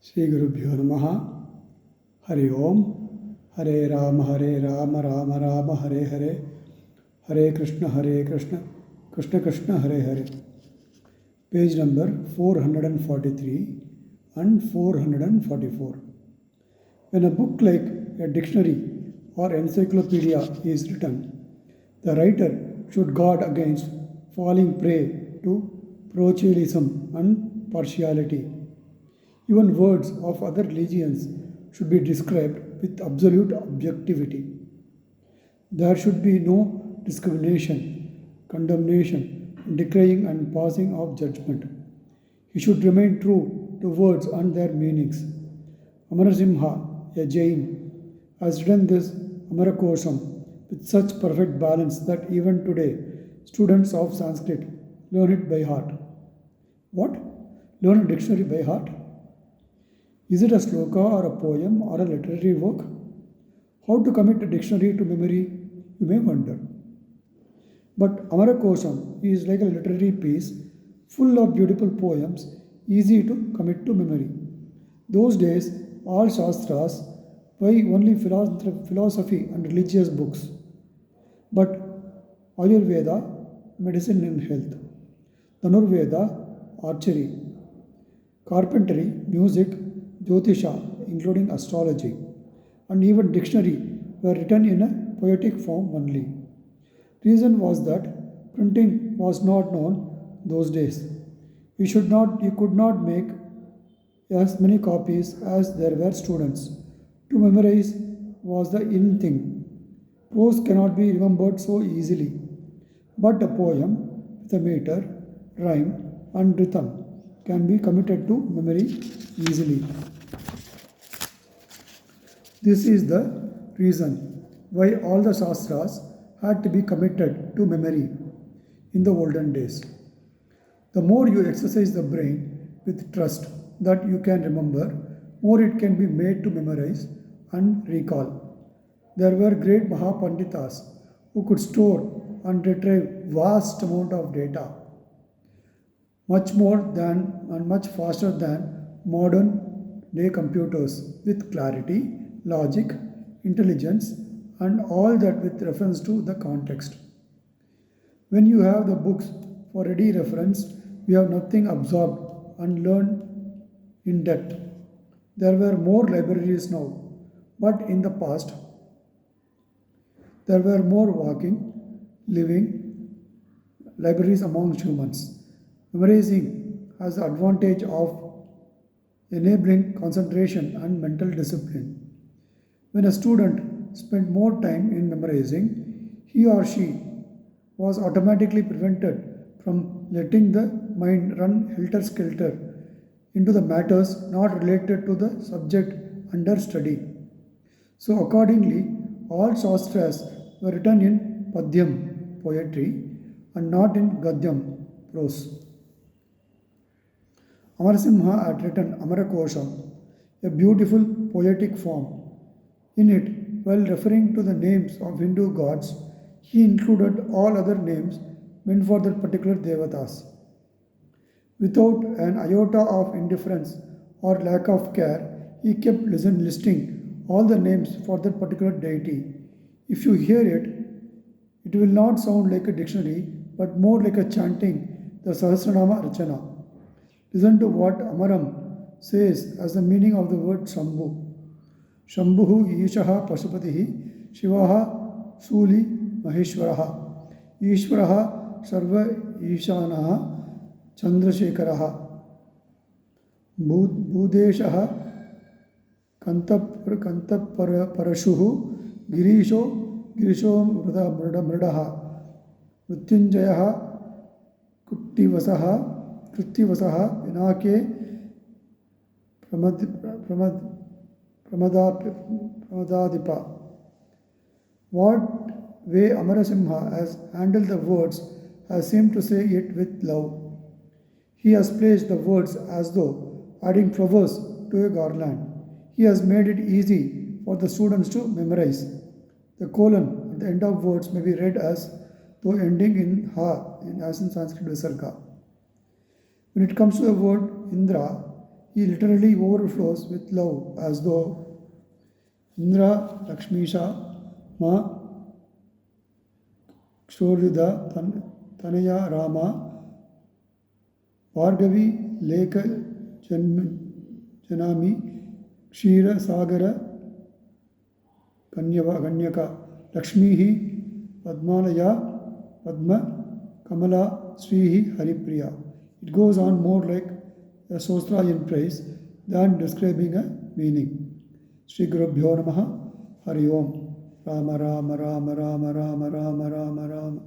Sri Gurubhyo Namaha. Hari Om. Hare Rama, Rama Rama, Hare Hare. Hare Krishna, Krishna Krishna, Hare Hare. Page number 443 and 444. When a book like a dictionary or encyclopedia is written, the writer should guard against falling prey to parochialism and partiality. Even words of other religions should be described with absolute objectivity. There should be no discrimination, condemnation, decrying and passing of judgment. He should remain true to words and their meanings. Amarasimha, a Jain, has written this Amarakosham with such perfect balance that even today students of Sanskrit learn it by heart. What? Learn a dictionary by heart? Is it a sloka or a poem or a literary work? How to commit a dictionary to memory, you may wonder. But Amarakosham is like a literary piece full of beautiful poems, easy to commit to memory. Those days, all Shastras were only philosophy and religious books. But Ayurveda, medicine and health, Dhanurveda, archery, carpentry, music, Jyotisha, including astrology, and even dictionary were written in a poetic form only. Reason was that printing was not known those days. You could not make as many copies as there were students. To memorize was the in thing. Prose cannot be remembered so easily, but a poem with a meter, rhyme, and rhythm can be committed to memory easily. This is the reason why all the Shastras had to be committed to memory in the olden days. The more you exercise the brain with trust that you can remember, more it can be made to memorize and recall. There were great Mahapanditas who could store and retrieve vast amount of data, much more than and much faster than modern day computers, with clarity, logic, intelligence, and all that with reference to the context. When you have the books for ready reference, we have nothing absorbed and learned in depth. There were more libraries now, but in the past, there were more walking, living libraries among humans. Memorizing has the advantage of enabling concentration and mental discipline. When a student spent more time in memorizing, he or she was automatically prevented from letting the mind run helter-skelter into the matters not related to the subject under study. So accordingly, all Shastras were written in Padyam, poetry, and not in Gadyam, prose. Amarasimha had written Amarakosham, a beautiful poetic form. In it, while referring to the names of Hindu gods, he included all other names meant for that particular Devatas. Without an iota of indifference or lack of care, he kept listing all the names for that particular deity. If you hear it, it will not sound like a dictionary, but more like a chanting the Sahasranama Rachana. Listen to what Amaram says as the meaning of the word Shambhu. Shambhu Ishaha Pashupatihi Shivaha Suli Maheshwaraha Ishvaraha Sarva Ishanaha Chandrasekharaha Bhudeshaha Kantaparashuhu Girisho Mradaha Mrityunjayaha Krittivasaha Vinake Pramadadipa. What way Amarasimha has handled the words has seemed to say it with love. He has placed the words as though adding flowers to a garland. He has made it easy for the students to memorize. The colon at the end of words may be read as though ending in ha, as in Sanskrit Visarga. When it comes to the word Indra, he he literally overflows with love, as though Indra Lakshmisha Ma Kshoryuda Tanaya Rama Bhargavi Leka Janami Kshira Sagara Ganyaka Lakshmihi Padmalaya Padma Kamala Srihi Haripriya. It goes on more like a sostra in praise than describing a meaning. Sri Gurubhyo Namaha Hari Om. Rama Rama Rama Rama Rama Rama Rama Rama.